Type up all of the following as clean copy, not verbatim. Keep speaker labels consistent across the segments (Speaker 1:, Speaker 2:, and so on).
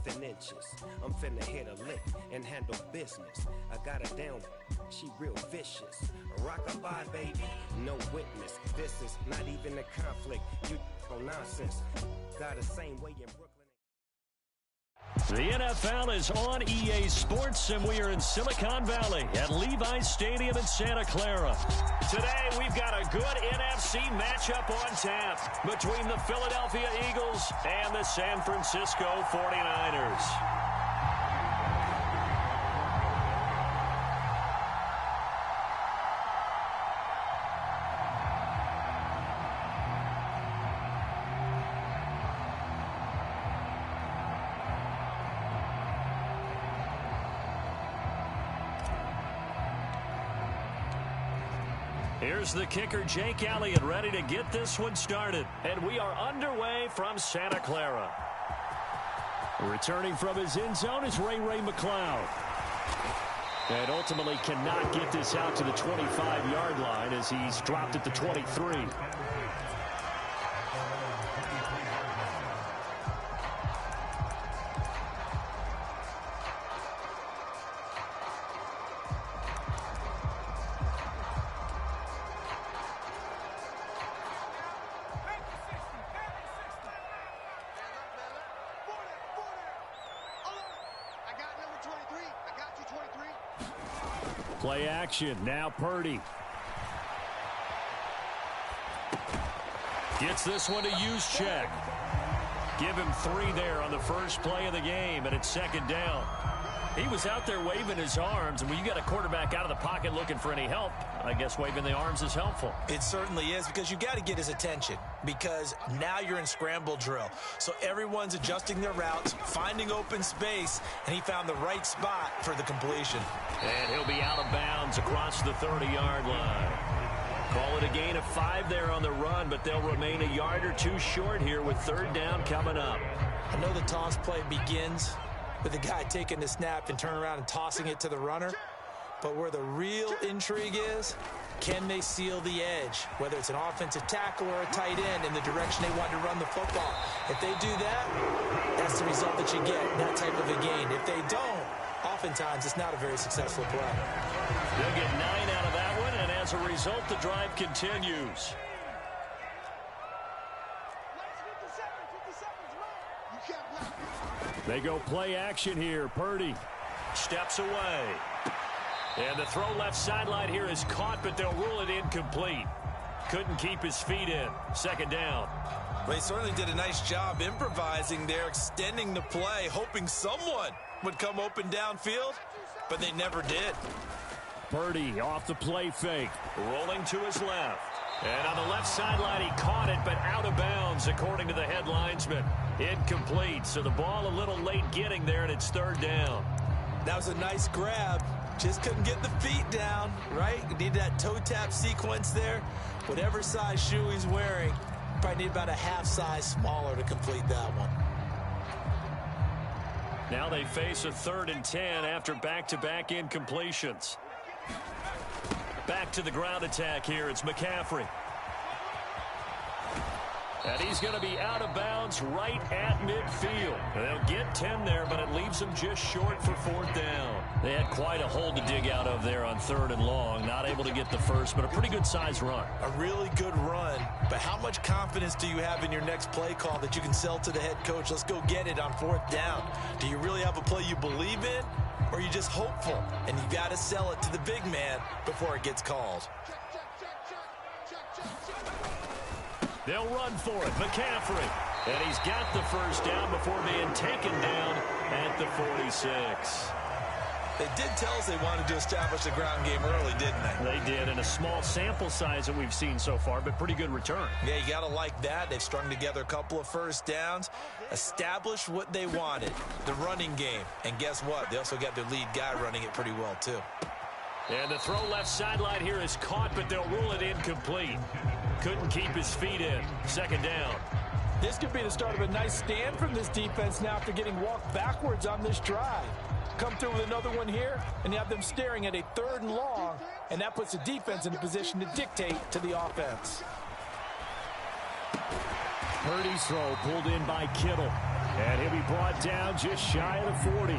Speaker 1: 1/4 inches. I'm finna hit a lick and handle business. I got her down, she real vicious. Rockabye, baby, no witness. This is not even a conflict. You nonsense. Got the same way in Brooklyn.
Speaker 2: The NFL is on EA Sports, and we are in Silicon Valley at Levi's Stadium in Santa Clara. Today, we've got a good NFC matchup on tap between the Philadelphia Eagles and the San Francisco 49ers. Here's the kicker, Jake Elliott, ready to get this one started. And we are underway from Santa Clara. Returning from his end zone is Ray McCloud. And ultimately cannot get this out to the 25-yard line as he's dropped at the 23. Play action. Now Purdy. Gets this one to use check. Give him 3 there on the first play of the game, and it's second down. He was out there waving his arms, and when you got a quarterback out of the pocket looking for any help, I guess waving the arms is helpful.
Speaker 3: It certainly is, because you got to get his attention, because now you're in scramble drill. So everyone's adjusting their routes, finding open space, and he found the right spot for the completion.
Speaker 2: And he'll be out of bounds across the 30-yard line. Call it a gain of 5 there on the run, but they'll remain a yard or 2 short here with third down coming up.
Speaker 3: I know the toss play begins with the guy taking the snap and turning around and tossing it to the runner. But where the real intrigue is, can they seal the edge, whether it's an offensive tackle or a tight end, in the direction they want to run the football? If they do that, that's the result that you get, that type of a gain. If they don't, oftentimes it's not a very successful play.
Speaker 2: They'll get 9 out of that one, and as a result, the drive continues. They go play action here. Purdy steps away. And the throw left sideline here is caught, but they'll rule it incomplete. Couldn't keep his feet in. Second down.
Speaker 3: They certainly did a nice job improvising there, extending the play, hoping someone would come open downfield, but they never did.
Speaker 2: Purdy off the play fake. Rolling to his left. And on the left sideline, he caught it, but out of bounds, according to the head linesman. Incomplete, so the ball a little late getting there, and it's third down.
Speaker 3: That was a nice grab. Just couldn't get the feet down, right? Need that toe tap sequence there. Whatever size shoe he's wearing, probably need about a half size smaller to complete that one.
Speaker 2: Now they face a 3rd and 10 after back-to-back incompletions. Back to the ground attack here. It's McCaffrey. And he's going to be out of bounds right at midfield. They'll get 10 there, but it leaves them just short for 4th down. They had quite a hole to dig out of there on 3rd and long. Not able to get the first, but a pretty good size run.
Speaker 3: A really good run, but how much confidence do you have in your next play call that you can sell to the head coach? Let's go get it on 4th down. Do you really have a play you believe in, or are you just hopeful? And you got to sell it to the big man before it gets called.
Speaker 2: They'll run for it. McCaffrey. And he's got the first down before being taken down at the 46.
Speaker 3: They did tell us they wanted to establish the ground game early, didn't they?
Speaker 2: They did, in a small sample size that we've seen so far, but pretty good return.
Speaker 3: Yeah, you got to like that. They've strung together a couple of first downs, established what they wanted, the running game. And guess what? They also got their lead guy running it pretty well, too.
Speaker 2: And the throw left sideline here is caught, but they'll rule it incomplete. Couldn't keep his feet in. Second down.
Speaker 4: This could be the start of a nice stand from this defense now after getting walked backwards on this drive. Come through with another one here, and you have them staring at a 3rd and long, and that puts the defense in a position to dictate to the offense.
Speaker 2: Purdy's throw pulled in by Kittle. And he'll be brought down just shy of the 40.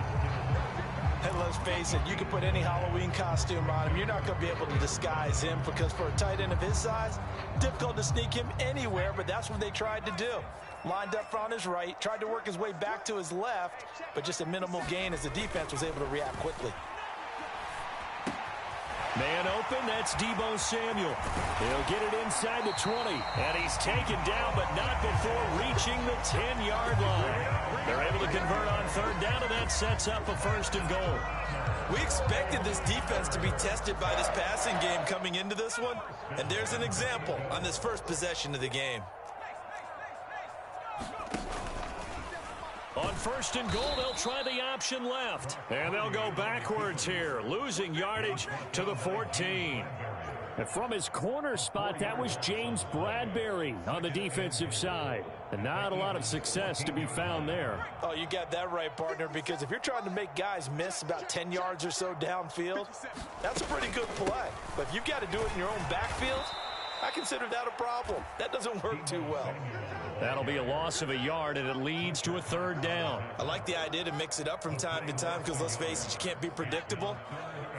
Speaker 4: And let's face it, you can put any Halloween costume on him. You're not going to be able to disguise him because for a tight end of his size, difficult to sneak him anywhere, but that's what they tried to do. Lined up on his right, tried to work his way back to his left, but just a minimal gain as the defense was able to react quickly.
Speaker 2: Man open, that's Deebo Samuel. He'll get it inside the 20, and he's taken down, but not before reaching the 10-yard line. They're able to convert on third down, and that sets up a 1st and goal.
Speaker 3: We expected this defense to be tested by this passing game coming into this one, and there's an example on this first possession of the game.
Speaker 2: On 1st and goal, they'll try the option left. And they'll go backwards here, losing yardage to the 14. And from his corner spot, that was James Bradbury on the defensive side. And not a lot of success to be found there.
Speaker 4: Oh, you got that right, partner, because if you're trying to make guys miss about 10 yards or so downfield, that's a pretty good play. But if you've got to do it in your own backfield, I consider that a problem. That doesn't work too well.
Speaker 2: That'll be a loss of a yard, and it leads to a 3rd down.
Speaker 3: I like the idea to mix it up from time to time because, let's face it, you can't be predictable.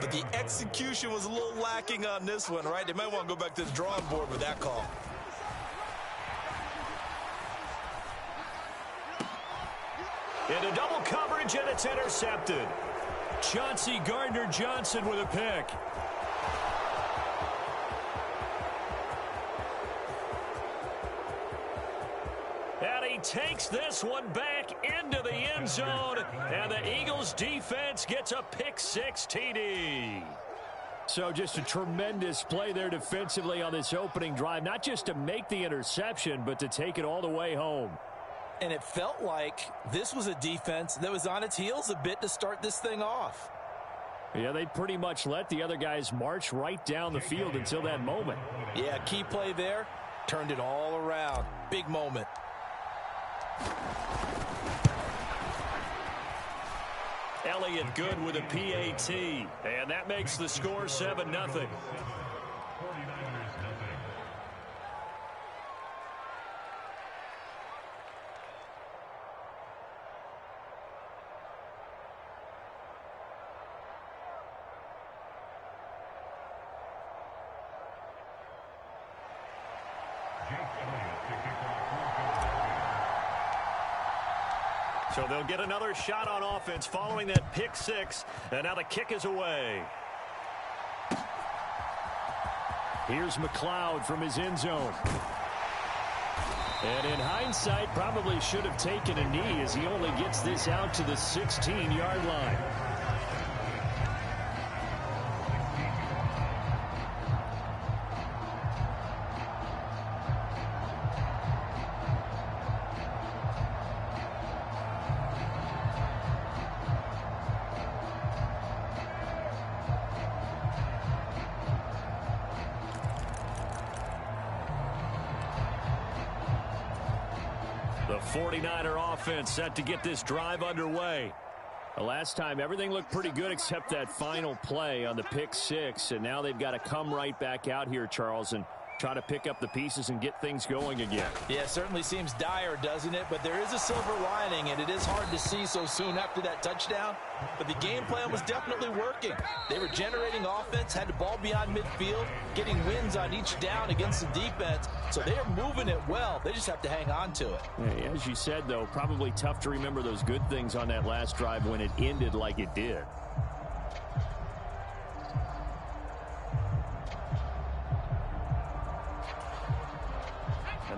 Speaker 3: But the execution was a little lacking on this one, right? They might want to go back to the drawing board with that call.
Speaker 2: Into double coverage, and it's intercepted. Chauncey Gardner-Johnson with a pick. And he takes this one back into the end zone, and the Eagles defense gets a pick-6 TD. So just a tremendous play there defensively on this opening drive, not just to make the interception, but to take it all the way home.
Speaker 4: And it felt like this was a defense that was on its heels a bit to start this thing off.
Speaker 2: Yeah, they pretty much let the other guys march right down the field until that moment.
Speaker 4: Yeah, key play there, turned it all around. Big moment.
Speaker 2: Elliott good with a PAT, and that makes the score 7-0. So they'll get another shot on offense following that pick-6, and now the kick is away. Here's McLeod from his end zone. And in hindsight, probably should have taken a knee as he only gets this out to the 16-yard line. The 49er offense set to get this drive underway. The last time, everything looked pretty good except that final play on the pick-6, and now they've got to come right back out here, Charles, and try to pick up the pieces and get things going again.
Speaker 4: Yeah, it certainly seems dire, doesn't it? But there is a silver lining, and it is hard to see so soon after that touchdown. But the game plan was definitely working. They were generating offense, had the ball beyond midfield, getting wins on each down against the defense. So they are moving it well. They just have to hang on to it.
Speaker 2: Yeah, as you said, though, probably tough to remember those good things on that last drive when it ended like it did.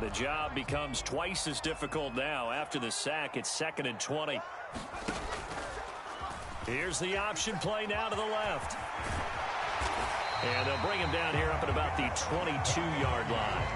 Speaker 2: The job becomes twice as difficult now. After the sack, it's 2nd and 20. Here's the option play now to the left. And they'll bring him down here up at about the 22-yard line.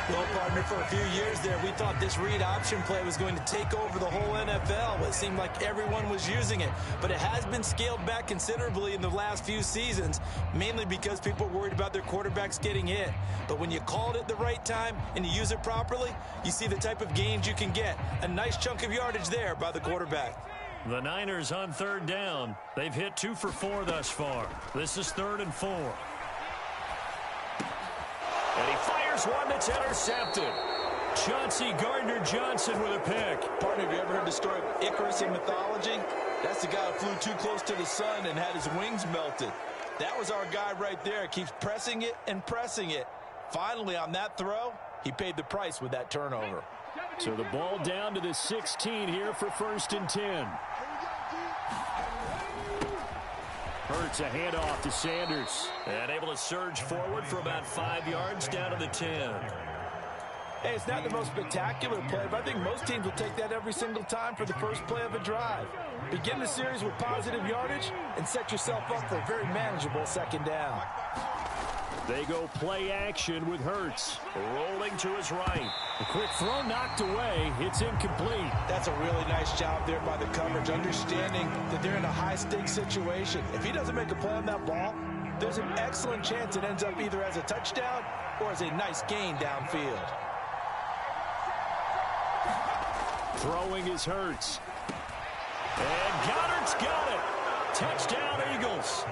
Speaker 3: Well, partner, for a few years there, we thought this read option play was going to take over the whole NFL. It seemed like everyone was using it. But it has been scaled back considerably in the last few seasons, mainly because people are worried about their quarterbacks getting hit. But when you call it at the right time and you use it properly, you see the type of gains you can get. A nice chunk of yardage there by the quarterback.
Speaker 2: The Niners on 3rd down. They've hit 2 for 4 thus far. This is 3rd and 4. And he fires one that's intercepted. Chauncey Gardner-Johnson with a pick.
Speaker 4: Partner, have you ever heard the story of Icarus in mythology? That's the guy who flew too close to the sun and had his wings melted. That was our guy right there. Keeps pressing it and pressing it. Finally, on that throw, he paid the price with that turnover.
Speaker 2: So the ball down to the 16 here for 1st and 10. Hurts a handoff to Sanders. And able to surge forward for about 5 yards down to the 10.
Speaker 4: Hey, it's not the most spectacular play, but I think most teams will take that every single time for the first play of a drive. Begin the series with positive yardage and set yourself up for a very manageable 2nd down.
Speaker 2: They go play action with Hurts. Rolling to his right. A quick throw knocked away. It's incomplete.
Speaker 4: That's a really nice job there by the coverage, understanding that they're in a high-stakes situation. If he doesn't make a play on that ball, there's an excellent chance it ends up either as a touchdown or as a nice gain downfield.
Speaker 2: Throwing is Hurts. And Goddard's got it. Touchdown, Eagles.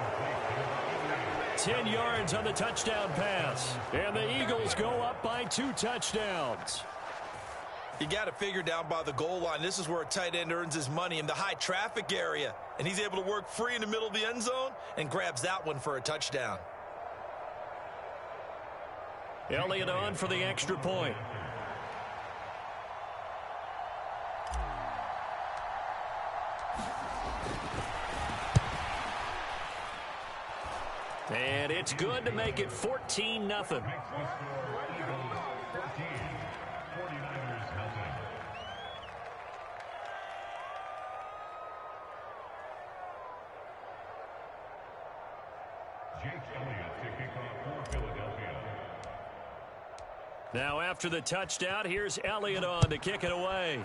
Speaker 2: 10 yards on the touchdown pass. And the Eagles go up by 2 touchdowns.
Speaker 4: You got to figure down by the goal line. This is where a tight end earns his money, in the high traffic area. And he's able to work free in the middle of the end zone and grabs that one for a touchdown.
Speaker 2: Elliott on for the extra point. And it's good to make it 14-0. Now after the touchdown, here's Elliott on to kick it away.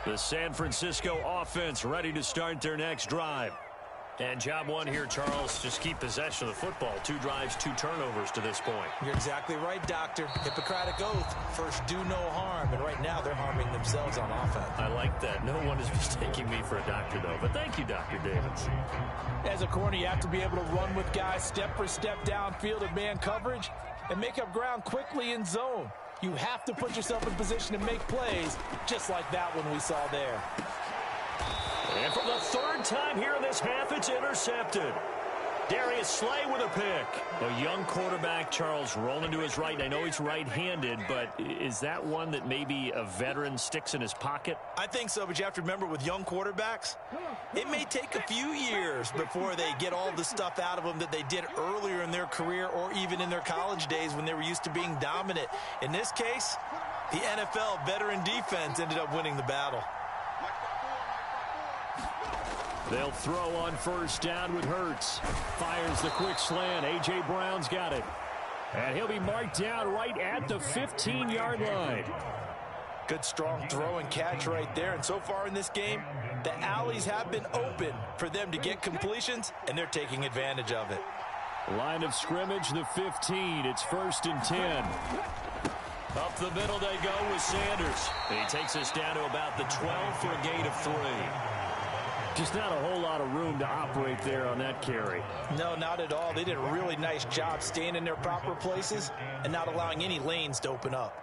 Speaker 2: The San Francisco offense ready to start their next drive. And job one here, Charles, just keep possession of the football. 2 drives, 2 turnovers to this point.
Speaker 3: You're exactly right, Doctor. Hippocratic oath. First, do no harm. And right now, they're harming themselves on offense.
Speaker 2: I like that. No one is mistaking me for a doctor, though. But thank you, Dr. Davis.
Speaker 4: As a corner, you have to be able to run with guys step for step downfield of man coverage and make up ground quickly in zone. You have to put yourself in position to make plays, just like that one we saw there.
Speaker 2: And for the 3rd time here in this half, it's intercepted. Darius Slay with a pick. A young quarterback, Charles, rolling to his right. I know he's right-handed, but is that one that maybe a veteran sticks in his pocket?
Speaker 3: I think so, but you have to remember with young quarterbacks, it may take a few years before they get all the stuff out of them that they did earlier in their career or even in their college days when they were used to being dominant. In this case, the NFL veteran defense ended up winning the battle.
Speaker 2: They'll throw on 1st down with Hurts. Fires the quick slant. A.J. Brown's got it. And he'll be marked down right at the 15-yard line.
Speaker 3: Good strong throw and catch right there. And so far in this game, the alleys have been open for them to get completions, and they're taking advantage of it.
Speaker 2: Line of scrimmage, the 15. It's 1st and 10. Up the middle they go with Sanders. And he takes us down to about the 12 for a gain of 3. Just not a whole lot of room to operate there on that carry.
Speaker 3: No, not at all. They did a really nice job staying in their proper places and not allowing any lanes to open up.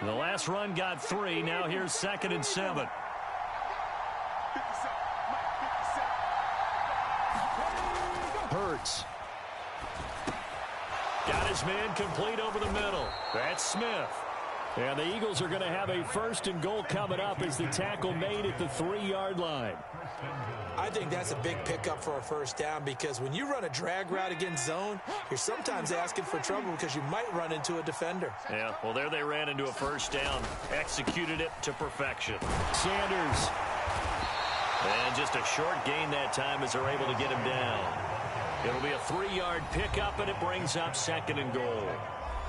Speaker 2: The last run got 3. Now here's 2nd and 7. Hurts. Got his man complete over the middle. That's Smith. And the Eagles are going to have a 1st and goal coming up as the tackle made at the 3-yard line.
Speaker 3: I think that's a big pickup for a 1st down because when you run a drag route against zone, you're sometimes asking for trouble because you might run into a defender.
Speaker 2: Yeah, well, there they ran into a 1st down. Executed it to perfection. Sanders. And just a short gain that time as they're able to get him down. It'll be a 3-yard pickup, and it brings up 2nd and goal.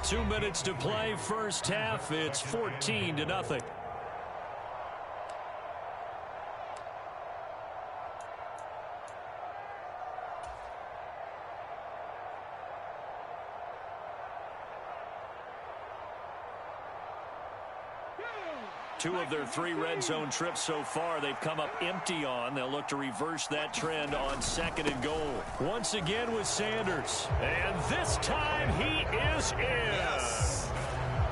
Speaker 2: 2 minutes to play, first half. It's 14-0. Two of their 3 red zone trips so far, they've come up empty on. They'll look to reverse that trend on 2nd and goal. Once again with Sanders. And this time he is in. Yes.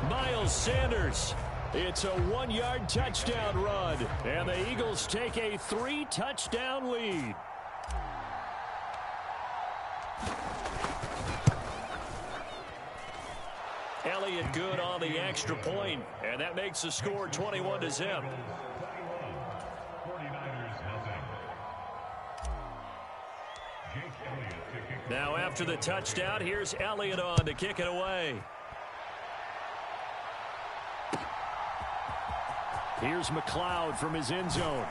Speaker 2: Miles Sanders. It's a 1-yard touchdown run. And the Eagles take a 3-touchdown lead. Elliott good on the extra point, and that makes the score 21-0. Now after the touchdown, here's Elliott on to kick it away. Here's McLeod from his end zone.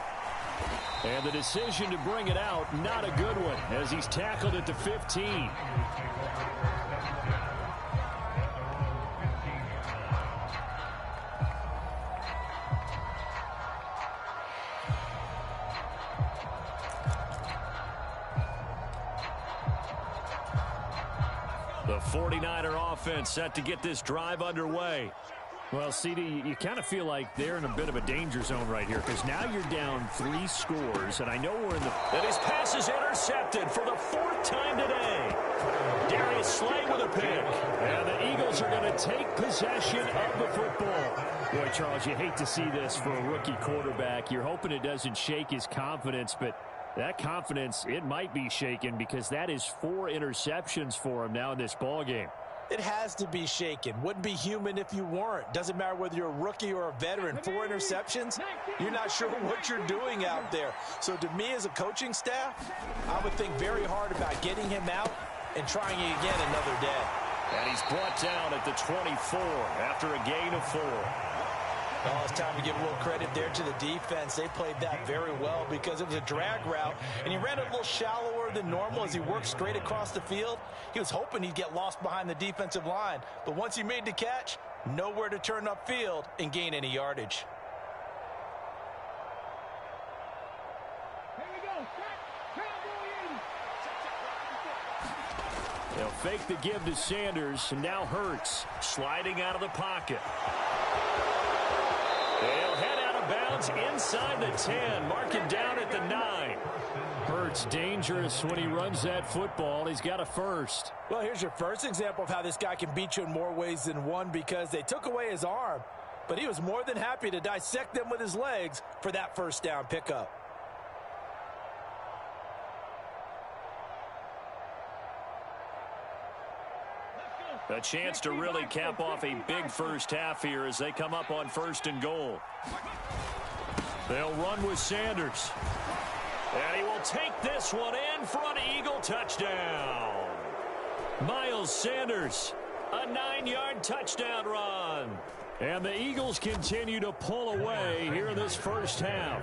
Speaker 2: And the decision to bring it out, not a good one, as he's tackled at the 15. The 49er offense set to get this drive underway. Well, CD, you kind of feel like they're in a bit of a danger zone right here because now you're down 3 scores, and I know we're in the... And his pass is intercepted for the 4th time today. Darius Slay with a pick. And the Eagles are going to take possession of the football. Boy, Charles, you hate to see this for a rookie quarterback. You're hoping it doesn't shake his confidence, but that confidence, it might be shaken because that is 4 interceptions for him now in this ball game.
Speaker 3: It has to be shaken. Wouldn't be human if you weren't. Doesn't matter whether you're a rookie or a veteran. 4 interceptions, you're not sure what you're doing out there. So to me as a coaching staff, I would think very hard about getting him out and trying it again another day.
Speaker 2: And he's brought down at the 24 after a gain of 4.
Speaker 3: Oh, it's time to give a little credit there to the defense. They played that very well because it was a drag route, and he ran it a little shallower than normal as he worked straight across the field. He was hoping he'd get lost behind the defensive line, but once he made the catch, nowhere to turn upfield and gain any yardage.
Speaker 2: They'll fake the give to Sanders, and now Hurts sliding out of the pocket. They'll head out of bounds inside the 10, marking down at the 9. Hurts dangerous when he runs that football. He's got a first.
Speaker 3: Well, here's your first example of how this guy can beat you in more ways than one because they took away his arm, but he was more than happy to dissect them with his legs for that first down pickup.
Speaker 2: A chance to really cap off a big first half here as they come up on 1st and goal. They'll run with Sanders. And he will take this one in for an Eagle touchdown. Miles Sanders, a 9-yard touchdown run. And the Eagles continue to pull away here in this first half.